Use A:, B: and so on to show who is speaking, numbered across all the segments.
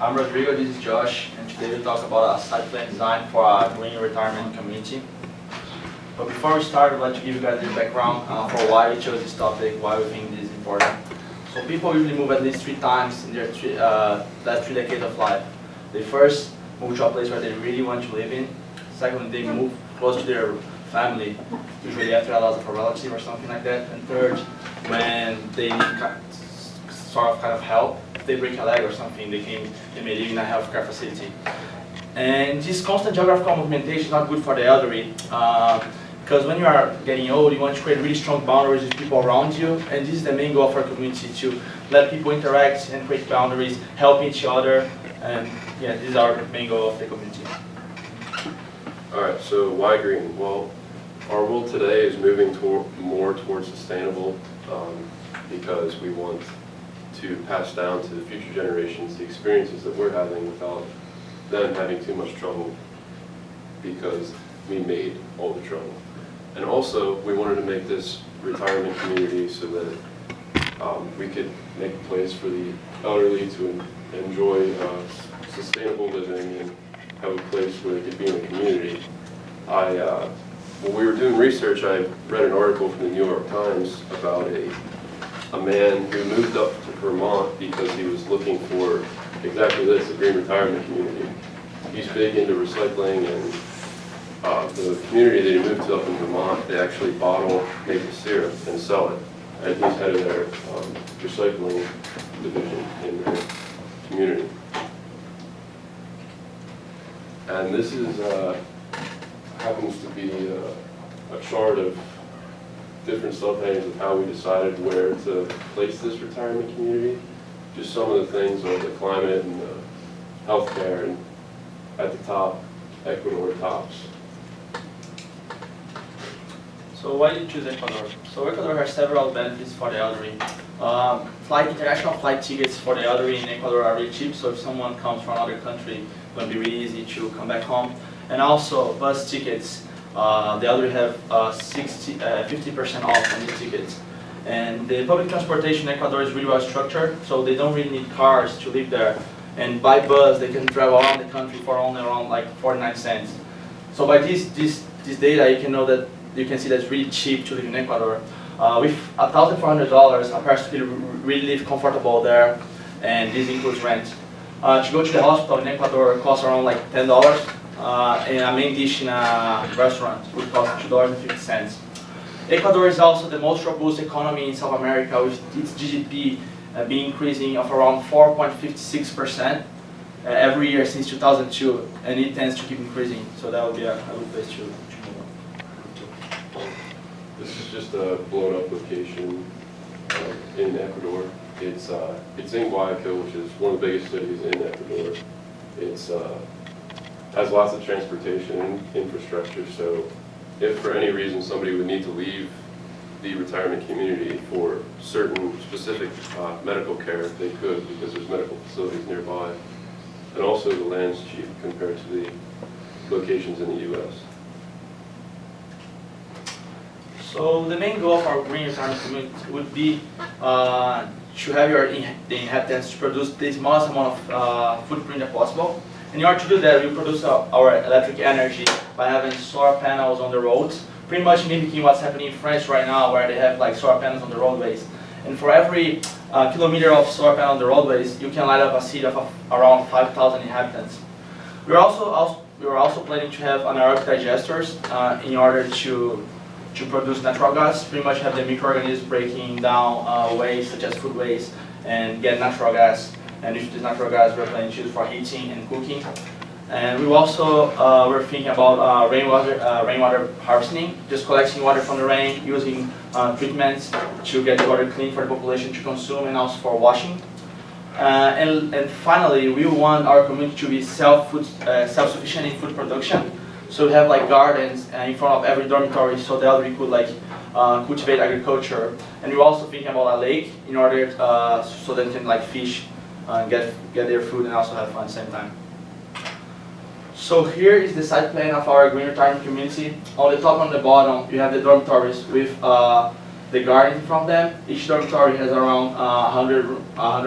A: I'm Rodrigo, this is Josh, and today we'll talk about a site plan design for a green retirement community. But before we start, I'd like to give you guys the background for why we chose this topic, why we think this is important. So people usually move at least 3 times in their last 3 decades of life. They first move to a place where they really want to live in. Second, they move close to their family, usually after a loss of a relative or something like that. And third, when they need kind of help, if they break a leg or something, they may live in a healthcare facility. And this constant geographical movimentation is not good for the elderly, because when you are getting old, you want to create really strong boundaries with people around you, and this is the main goal of our community, to let people interact and create boundaries, help each other, and yeah, this is our main goal of the community.
B: Alright, so why green? Well, our world today is moving more towards sustainable because we want to pass down to the future generations the experiences that we're having without them having too much trouble because we made all the trouble. And also, we wanted to make this retirement community so that we could make a place for the elderly to enjoy sustainable living and have a place where they could be in a community. When we were doing research, I read an article from the New York Times about a man who moved up to Vermont because he was looking for exactly this, a green retirement community. He's big into recycling, and the community that he moved to up in Vermont, they actually bottle maple syrup and sell it. And he's head of their recycling division in their community. And this is happens to be a chart of different subheadings of how we decided where to place this retirement community. Just some of the things are the climate and the healthcare, and at the top, Ecuador tops.
A: So why did you choose Ecuador? So Ecuador has several benefits for the elderly. International flight tickets for the elderly in Ecuador are really cheap, so if someone comes from another country, it's going to be really easy to come back home. And also bus tickets, the elderly have 50% off on these tickets. And the public transportation in Ecuador is really well structured, so they don't really need cars to live there. And by bus, they can travel around the country for only around like 49 cents. So by this data, you can see that it's really cheap to live in Ecuador. With $1,400, a person can really live comfortable there, and this includes rent. To go to the hospital in Ecuador costs around like $10, and a main dish in a restaurant would cost $2.50. Ecuador is also the most robust economy in South America, with its GDP being increasing of around 4.56% every year since 2002, and it tends to keep increasing, so that would be a good place to move on.
B: This is just a blown up location in Ecuador. It's in Guayaquil, which is one of the biggest cities in Ecuador. It's has lots of transportation and infrastructure, so if for any reason somebody would need to leave the retirement community for certain specific medical care, they could, because there's medical facilities nearby. And also the land's cheap compared to the locations in the U.S.
A: So the main goal of our green retirement community would be to have the inhabitants to produce the smallest amount of footprint as possible. In order to do that, we produce our electric energy by having solar panels on the roads, pretty much mimicking what's happening in France right now, where they have like solar panels on the roadways. And for every kilometer of solar panel on the roadways, you can light up a city of around 5,000 inhabitants. We are also planning to have anaerobic digesters in order to produce natural gas, pretty much have the microorganisms breaking down waste such as food waste and get natural gas. And with this natural gas, we're planning to use for heating and cooking. And we also we're thinking about rainwater harvesting, just collecting water from the rain, using treatments to get the water clean for the population to consume and also for washing. And finally, we want our community to be self-sufficient in food production. So we have like gardens in front of every dormitory, so the elderly could like cultivate agriculture. And we're also thinking about a lake in order so they can like fish, get their food, and also have fun at the same time. So here is the site plan of our green retirement community. On the top and the bottom, you have the dormitories with the garden from them. Each dormitory has around 100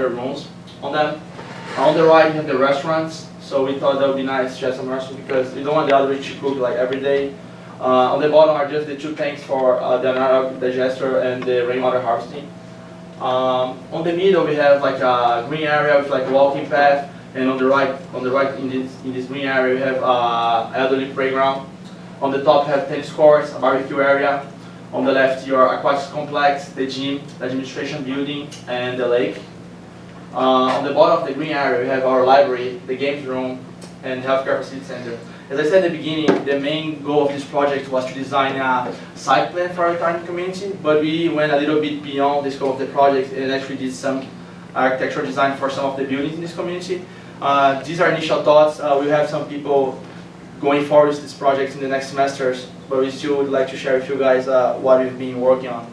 A: rooms on them. On the right, you have the restaurants. So we thought that would be nice to have some restaurants because we don't want the other to cook like every day. On the bottom are just the two tanks for the anaerobic digester and the rainwater harvesting. On the middle, we have like a green area with like a walking path, and on the right in this green area, we have elderly playground. On the top, you have tennis courts, a barbecue area. On the left, your aquatics complex, the gym, the administration building, and the lake. On the bottom of the green area, we have our library, the games room, and healthcare facility center. As I said at the beginning, the main goal of this project was to design a site plan for our retirement community, but we went a little bit beyond the scope of the project and actually did some architectural design for some of the buildings in this community. These are initial thoughts. We have some people going forward with this project in the next semesters, but we still would like to share with you guys what we've been working on.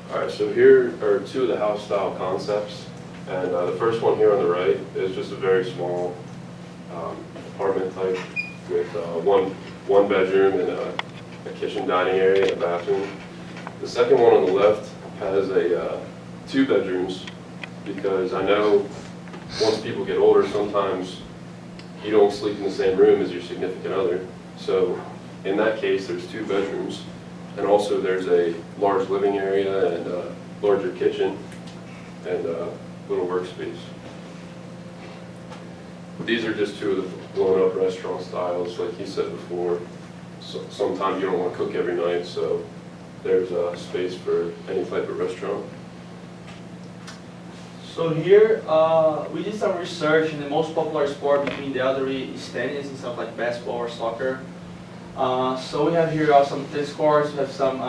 B: Alright, so here are two of the house style concepts. And the first one here on the right is just a very small apartment type with one bedroom and a kitchen dining area and a bathroom. The second one on the left has two bedrooms because I know once people get older, sometimes you don't sleep in the same room as your significant other. So in that case, there's two bedrooms. And also there's a large living area and a larger kitchen and a little workspace. These are just two of the blown up restaurant styles, like he said before. So sometimes you don't want to cook every night, so there's a space for any type of restaurant.
A: So here, we did some research in the most popular sport between the elderly is tennis and stuff like basketball or soccer. So we have here also some tennis courts, we have some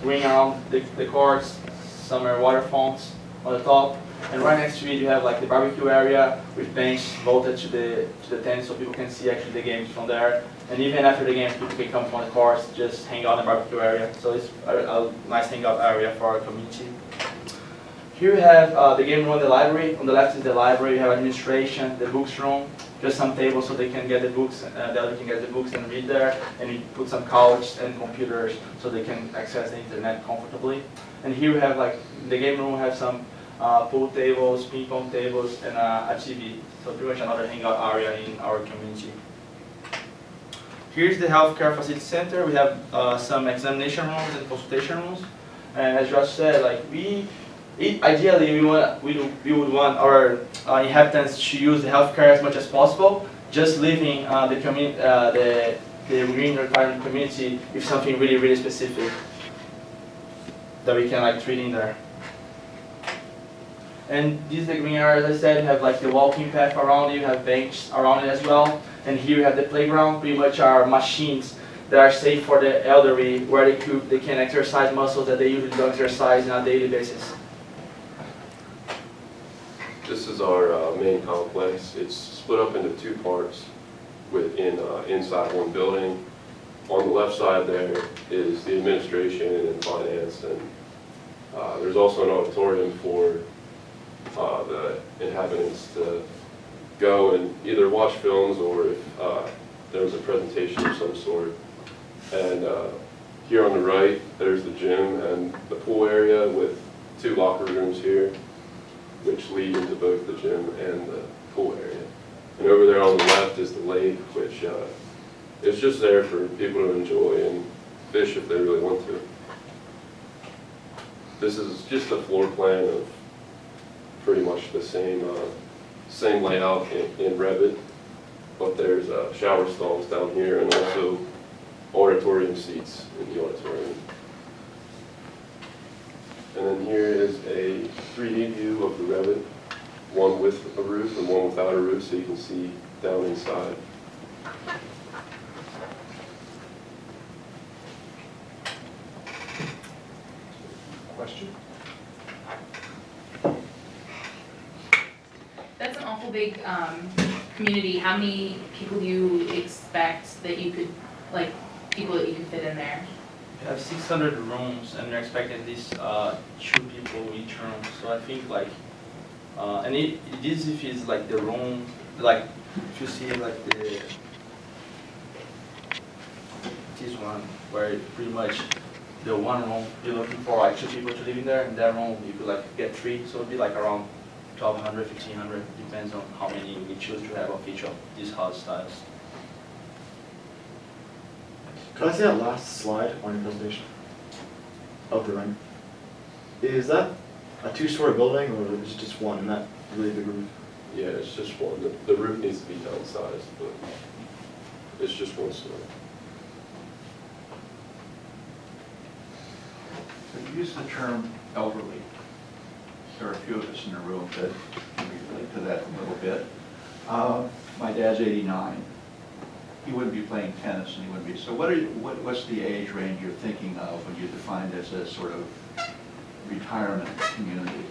A: ring around the courts, some water fountains on the top, and right next to it you have like the barbecue area with bench bolted to the tent so people can see actually the games from there. And even after the games, people can come from the courts, just hang out in the barbecue area. So it's a nice hangout area for our community. Here we have the game room and the library. On the left is the library, you have administration, the books room, just some tables so they can get the books, the other can get the books and read there. And we put some couch and computers so they can access the internet comfortably. And here we have like, the game room, we have some pool tables, ping pong tables, and a TV. So pretty much another hangout area in our community. Here's the healthcare facility center. We have some examination rooms and consultation rooms. And as Josh said, like ideally, we would want our inhabitants to use the healthcare as much as possible, just leaving the green retirement community with something really, really specific that we can like treat in there. And this is the green area, as I said, you have like the walking path around it, you have benches around it as well. And here you have the playground, pretty much are machines that are safe for the elderly, where they can exercise muscles that they usually don't exercise on a daily basis.
B: This is our main complex. It's split up into two parts inside one building. On the left side there is the administration and finance, and there's also an auditorium for the inhabitants to go and either watch films or if there was a presentation of some sort. And here on the right, there's the gym and the pool area with two locker rooms here, which lead into both the gym and the pool area. And over there on the left is the lake, which is just there for people to enjoy and fish if they really want to. This is just a floor plan of pretty much the same layout in Revit, but there's shower stalls down here and also auditorium seats in the auditorium. And then here is a 3D view of the Revit, one with a roof and one without a roof, so you can see down inside. Question?
C: That's an awful big community. How many people do you expect that you could, like, people that you could fit in there?
A: We have 600 rooms, and we're expecting at least 2 people each room. So I think like, and this if it's like the room, like if you see like this one where pretty much the one room you're looking for like 2 people to live in there, and that room you could like get 3, so it'd be like around 1,200, 1,500, depends on how many we choose to have of each of these house styles.
D: Could I see that last slide on your presentation of the ring? Is that a two-story building or is it just one in that really big roof?
B: Yeah, it's just one. The roof needs to be downsized, but it's just one story.
E: So you use the term elderly. There are a few of us in the room that can relate to that a little bit. My dad's 89. He wouldn't be playing tennis and he wouldn't be, so what's the age range you're thinking of when you define this as sort of retirement community?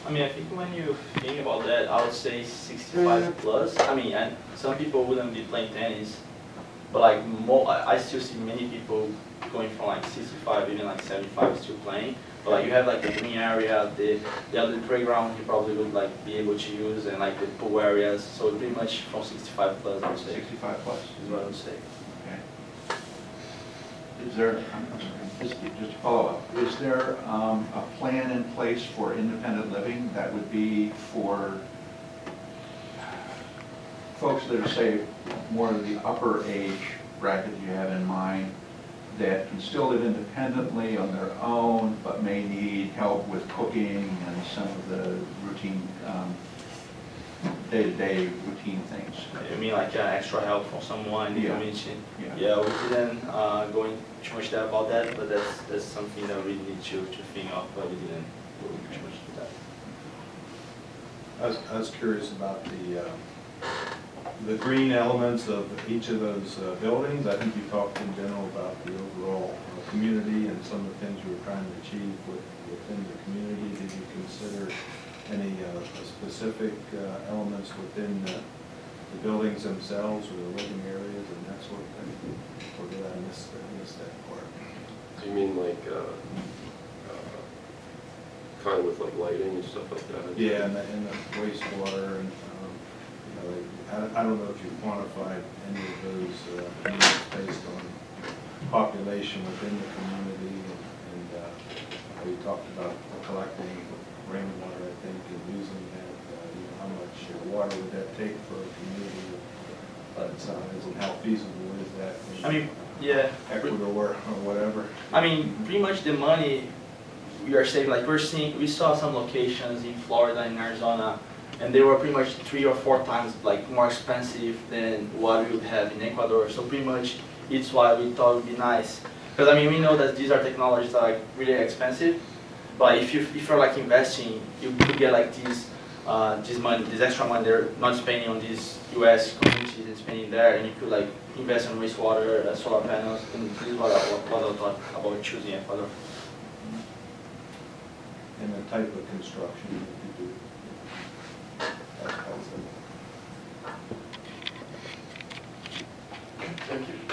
A: I mean, I think when you think about that, I would say 65 plus. I mean, and some people wouldn't be playing tennis, but like I still see many people going from like 65, even like 75 still playing. But like you have like the green area, the other playground you probably would like be able to use, and like the pool areas. So pretty much from 65 plus, I would say.
E: 65 plus.
A: Is what I would say.
E: Okay. Is there, I'm sorry, just to follow up, is there a plan in place for independent living that would be for folks that are, say, more of the upper age bracket you have in mind, that can still live independently on their own, but may need help with cooking and some of the routine, day-to-day routine things?
A: You mean like extra help from someone in the
E: Yeah.
A: community?
E: Yeah.
A: Yeah, we didn't go into too much depth about that, but that's something that we need to think of, but we didn't go into too much into that.
F: I was curious about the green elements of each of those buildings. I think you talked in general about the overall community and some of the things you were trying to achieve within the community. Did you consider any specific elements within the buildings themselves or the living areas and that sort of thing? Or did I miss that part?
B: Do you mean like, kind of with like lighting and stuff like that?
F: Yeah, and the wastewater and, I don't know if you quantified any of those needs based on population within the community and you talked about collecting rainwater, I think, and using that, how much water would that take for a community of that size and how feasible is that?
A: I mean, yeah.
F: Ecuador or whatever.
A: I mean, pretty much the money we are saving, like we saw some locations in Florida and Arizona, and they were pretty much 3 or 4 times like more expensive than what we would have in Ecuador. So pretty much it's why we thought it would be nice. Because I mean, we know that these are technologies that are like really expensive, but if you're like investing, you could get like this money, this extra money they're not spending on these US communities and spending there, and you could like invest in wastewater, solar panels, and this is what I thought about choosing Ecuador.
F: And the type of construction that you do. That's
B: Thank you.